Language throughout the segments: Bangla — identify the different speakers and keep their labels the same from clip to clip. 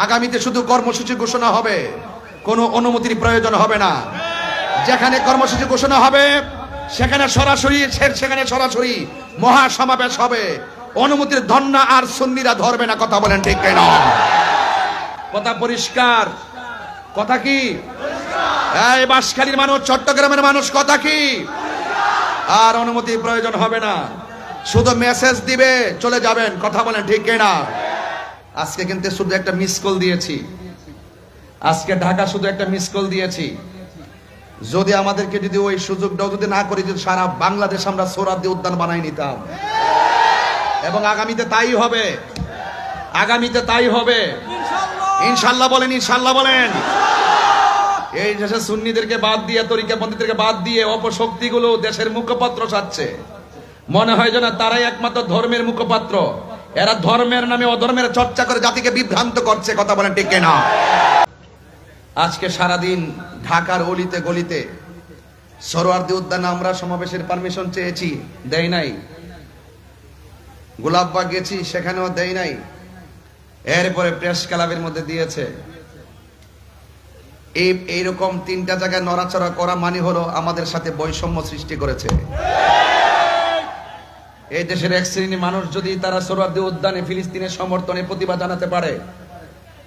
Speaker 1: আগামীতে শুধু কর্মসূচি ঘোষণা হবে, কোনো অনুমতির প্রয়োজন হবে না। যেখানে কর্মসূচি ঘোষণা হবে সেখানে সরাসরি মহাসমাবেশ হবে। অনুমতির ধন্না আর সুন্নিরা ধরবে না। কথা বলেন ঠিক কিনা? কথা পরিষ্কার? কথা কি? এই বাঁশখালীর মানুষ, চট্টগ্রামের মানুষ, কথা কি? আর অনুমতির প্রয়োজন হবে না, শুধু মেসেজ দিবে, চলে যাবেন। কথা বলেন ঠিক কিনা? আজকে কিন্তু শুধু একটা মিস কল দিয়েছি, আজকে ঢাকা শুধু একটা মিস কল দিয়েছি। যদি আমাদেরকে যদি ওই সুযোগটাও যদি না করি, যদি সারা বাংলাদেশ আমরা সোহরাওয়ার্দী উদ্যান বানাই নিতাম। এবং আগামীতে তাই হবে, আগামীতে তাই হবে ইনশাল্লাহ। বলেন ইনশাল্লাহ বলেন। এই দেশে সুন্নিদেরকে বাদ দিয়ে, তরিকাপন্থীদেরকে বাদ দিয়ে অপশক্তিগুলো দেশের মুখপাত্র সাজছে। মনে হয় যেন তারাই একমাত্র ধর্মের মুখপাত্র। এরা ধর্মের নামে অধর্মের চর্চা করে জাতিকে বিভ্রান্ত করছে। কথা বলেন ঠিক কিনা? আজকে সারাদিন ঢাকার অলিতে গলিতে সোহরাওয়ার্দী উদ্যানে আমরা সমাবেশের পারমিশন চেয়েছি, দেয় নাই। গোলাপবাগ গেছি, সেখানেও দেয় নাই। এরপরে প্রেস ক্লাবের মধ্যে দিয়েছে। এইরকম তিনটা জায়গায় নড়াচড়া করা মানে হলো আমাদের সাথে বৈষম্য সৃষ্টি করেছে। এই দেশের এক শ্রেণীর মানুষ যদি তারা সোহরাওয়ার্দী উদ্যানে ফিলিস্তিনের সমর্থনে প্রতিবাদ জানাতে পারে,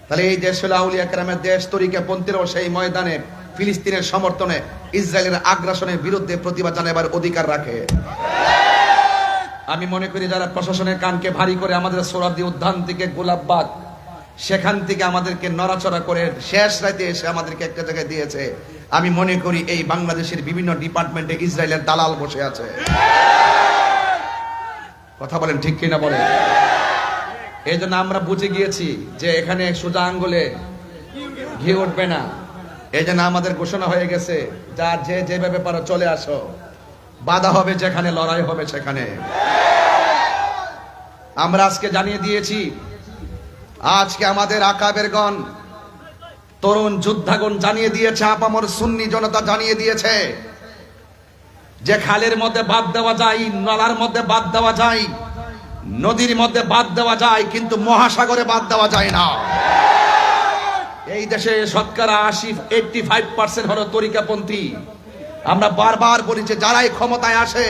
Speaker 1: তাহলে এই দেশ হলো আউলিয়া কেরামের দেশ। তরিকাপন্থীরাও সেই ময়দানে ফিলিস্তিনের সমর্থনে ইসরায়েলের আগ্রাসনের বিরুদ্ধে প্রতিবাদ জানাবার অধিকার রাখে। আমি মনে করি যারা প্রশাসনের কানকে ভারী করে আমাদের সোহরাওয়ার্দী উদ্যান থেকে গোলাপবাগ, সেখান থেকে আমাদেরকে নড়াচড়া করে শেষ রাতে এসে আমাদেরকে একটা জায়গায় দিয়েছে, আমি মনে করি এই বাংলাদেশের বিভিন্ন ডিপার্টমেন্টে ইসরায়েলের দালাল বসে আছে। কথা বলেন ঠিক কিনা বলেন? এই জন্য আমরা বুঝে গিয়েছি যে এখানে সোজা আঙ্গুলে ঘি উঠবে না। এই জন্য আমাদের ঘোষণা হয়ে গেছে, যার যেভাবে পারো চলে আসো, বাধা হবে যেখানে, লড়াই হবে সেখানে। আমরা আজকে জানিয়ে দিয়েছি, আজকে আমাদের আকাবেরগণ, তরুণ যোদ্ধাগণ জানিয়ে দিয়েছে, আপামর সুন্নি জনতা জানিয়ে দিয়েছে যে খালের মধ্যে বাদ দেওয়া যায়, নালার মধ্যে বাদ দেওয়া যায়, নদীর মধ্যে বাদ দেওয়া যায়, কিন্তু মহাসাগরে বাদ দেওয়া যায় না। এই দেশে শতকরা 85% হলো তরিকাপন্থী। আমরা বারবার বলি যে যারাই ক্ষমতায় আসে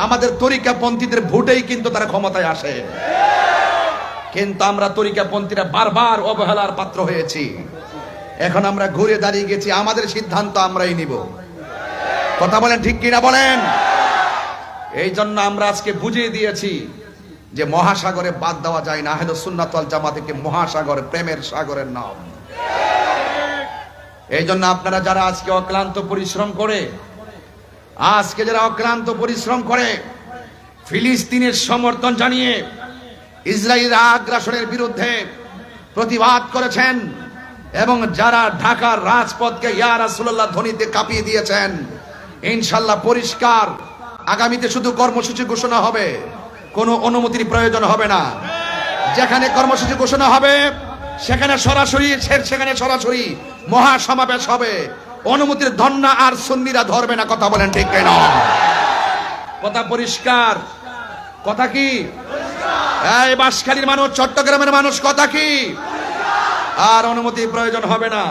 Speaker 1: আমাদের তরিকাপন্থীদের ভোটেই কিন্তু তারা ক্ষমতায় আসে। কিন্তু আমরা তরিকাপন্থীরা বারবার অবহেলার পাত্র হয়েছি। এখন আমরা ঘুরে দাঁড়িয়ে গেছি, আমাদের সিদ্ধান্ত আমরাই নিব। কথা বলেন ঠিক কিনা বলেন? এই জন্য আমরা আজকে বুঝিয়ে দিয়েছি যে মহাসাগরে বাদ দেওয়া যায় না। আহলে সুন্নাত ওয়াল জামাতকে মহাসাগর, প্রেমের সাগরের নাম। এই জন্য আপনারা যারা আজকে অক্লান্ত পরিশ্রম করে, ফিলিস্তিনের সমর্থন জানিয়ে ইসরায়েলের আগ্রাসনের বিরুদ্ধে প্রতিবাদ করেছেন, এবং যারা ঢাকার রাজপথকে ইয়া রাসূলুল্লাহ ধ্বনিতে কাঁপিয়ে দিয়েছেন, ইনশাল্লাহ পরিষ্কার, আগামীতে শুধু কর্মসূচি ঘোষণা হবে, কোনো অনুমতির প্রয়োজন হবে না। যেখানে কর্মসূচি ঘোষণা হবে সেখানে সরাসরি মহাসমাবেশ হবে। অনুমতির ধন্না আর সুন্নিরা ধরবে না। কথা বলেন ঠিক কিনা? কথা পরিষ্কার? কথা কি? এই বাঁশখালীর মানুষ, চট্টগ্রামের মানুষ, কথা কি? আর অনুমতির প্রয়োজন হবে না,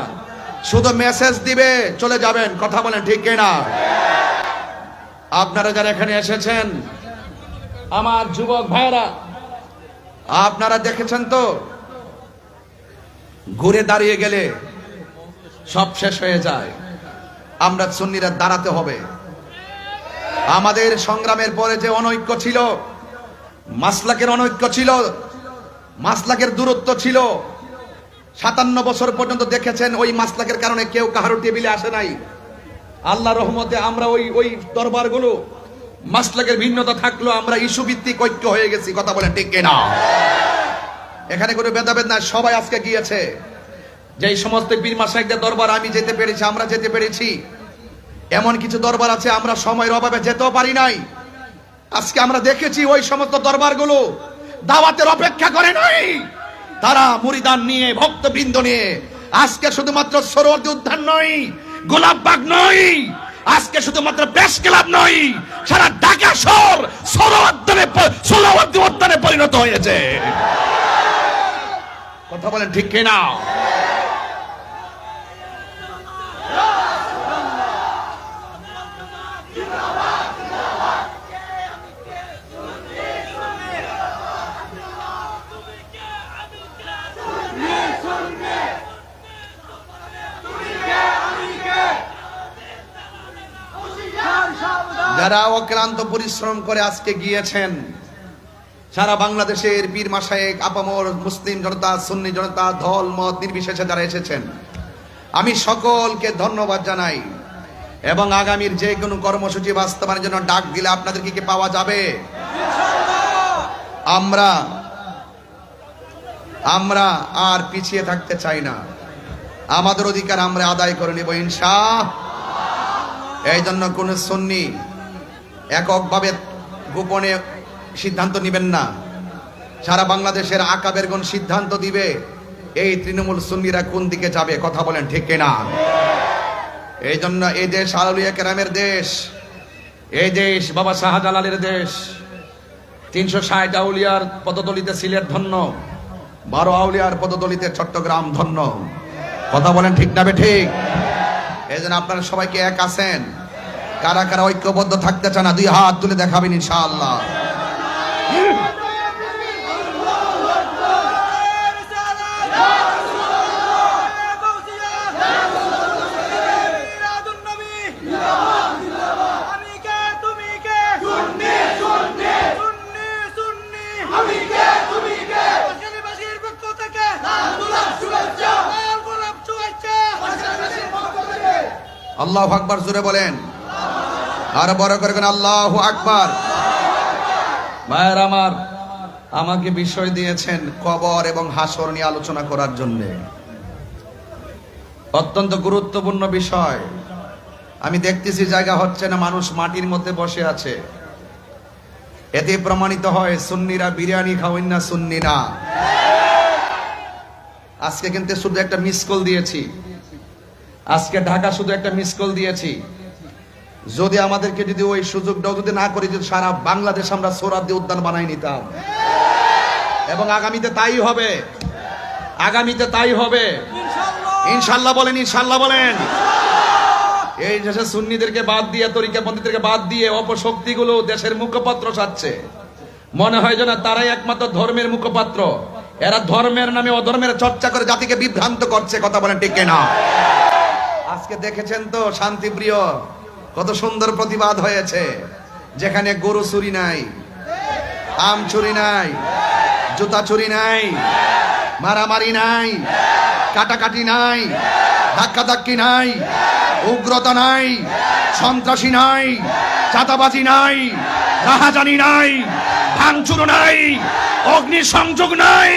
Speaker 1: শুধু মেসেজ দিবে, চলে যাবেন। কথা বলেন ঠিক কিনা? আপনারা যারা এখানে এসেছেন, আমার যুবক ভাইরা, আপনারা দেখেছেন তো, ঘুরে দাঁড়িয়ে গেলে সব শেষ হয়ে যায়। আমরা সুন্নিরা দাঁড়াতে হবে। আমাদের সংগ্রামের পরে যে অনৈক্য ছিল, মাসলাকের অনৈক্য ছিল, মাসলাকের দূরত্ব ছিল, 57 বছর পর্যন্ত দেখেছেন ওই মাসলাকের কারণে কেউ কাহারো টেবিলে আসে নাই। আল্লাহর রহমতে আমরা ওই দরবারগুলো, মাসলাকের ভিন্নতা থাকলো, আমরা ইস্যু ভিত্তিক ঐক্য হয়ে গেছি। কথা বলেন ঠিক কিনা? এখানে কোনো ভেদাভেদ নাই, সবাই আজকে গিয়েছে। যেই সমস্ত পীর মাশায়েখদের দরবার আমি যেতে পেরেছি, আমরা যেতে পেরেছি, এমন কিছু দরবার আছে আমরা সময়ের অভাবে যেতেও পারি নাই। আজকে আমরা দেখেছি ওই সমস্ত দরবারগুলো দাওয়াতের অপেক্ষা করে নাই। তারা মুরিদান নিয়ে, ভক্তবৃন্দ নিয়ে, আজকে শুধুমাত্র সোহরাওয়ার্দী উদ্যান নয়, গোলাপবাগ নয়, আজকে শুধুমাত্র প্রেস ক্লাব নয়, সারা ঢাকা শহর সোহরাওয়ার্দী উদ্যানে পরিণত হয়েছে। কথা বলেন ঠিক কিনা? যারা অক্লান্ত পরিশ্রম করে আজকে গিয়েছেন, সারা বাংলাদেশের পীর মাশায়েখ আপামর মুসলিম জনতা, সুন্নি জনতা, দল মত নির্বিশেষে যারা এসেছেন, আমি সকলকে ধন্যবাদ জানাই। এবং আগামীর যে কোনো কর্মসূচি বাস্তবায়নের জন্য ডাক দিলে আপনাদেরকে কি পাওয়া যাবে? আমরা আর পিছিয়ে থাকতে চাই না। আমাদের অধিকার আমরা আদায় করে নেব ইনশাআল্লাহ। এই জন্য কোন সুন্নি এককভাবে গোপনে সিদ্ধান্ত নেবেন না। সারা বাংলাদেশের আকাবেরগণ সিদ্ধান্ত দিবে এই তৃণমূল সুন্নিরা কোন দিকে যাবে। কথা বলেন ঠিক কিনা? এই জন্য এই দেশ আউলিয়া কেরামের দেশ, এই দেশ বাবা শাহজালালের দেশ। 360 আউলিয়ার পদতলিতে সিলেট ধন্য, 12 আউলিয়ার পদতলিতে চট্টগ্রাম ধন্য। কথা বলেন ঠিক না ঠিক? এই জন্য আপনারা সবাইকে এক আছেন। কারা কারা ঐক্যবদ্ধ থাকতে চান, 2 হাত তুলে দেখাবেন ইনশাআল্লাহ। আল্লাহু আকবার জোরে বলেন, আর বড় করে বলেন আল্লাহু আকবার। ভাইয়ের আমার, আমাকে বিষয় দিয়েছেন কবর এবং হাসর নিয়ে আলোচনা করার জন্য। অত্যন্ত গুরুত্বপূর্ণ বিষয়। আমি দেখতেছি জায়গা হচ্ছে না, মানুষ মাটির মধ্যে বসে আছে। এতে প্রমাণিত হয় সুন্নিরা বিরিয়ানি খাওয়েন না, সুন্নি না। আজকে কিন্তু শুধু একটা মিস কল দিয়েছি, আজকে ঢাকা শুধু একটা মিস কল দিয়েছি। যদি আমাদেরকে যদি ওই সুযোগটাও যদি না করি, যদি সারা বাংলাদেশ আমরা সোহরাওয়ার্দী উদ্যান বানাই নিতাম। এবং আগামীতে তাই হবে, আগামীতে তাই হবে ইনশাআল্লাহ। বলেন ইনশাআল্লাহ বলেন। এই দেশে সুন্নিদেরকে বাদ দিয়ে, তরিকাপন্থীদেরকে বাদ দিয়ে অপশক্তিগুলো দেশের মুখপাত্র সাজছে। মনে হয় যেন তারাই একমাত্র ধর্মের মুখপাত্র। এরা ধর্মের নামে অধর্মের চর্চা করে জাতিকে বিভ্রান্ত করছে। কথা বলেন ঠিক কিনা? আজকে দেখেছেন তো শান্তিপ্রিয় কত সুন্দর প্রতিবাদ হয়েছে, যেখানে গরু চুরি নাই, আম চুরি নাই, জুতা চুরি নাই, মারামারি নাই, কাটাকাটি নাই, ধাক্কাধাক্কি নাই, উগ্রতা নাই, সন্ত্রাসী নাই, চাঁদাবাজি নাই, রাহাজানি নাই, ভাঙচুর নাই, অগ্নিসংযোগ নাই।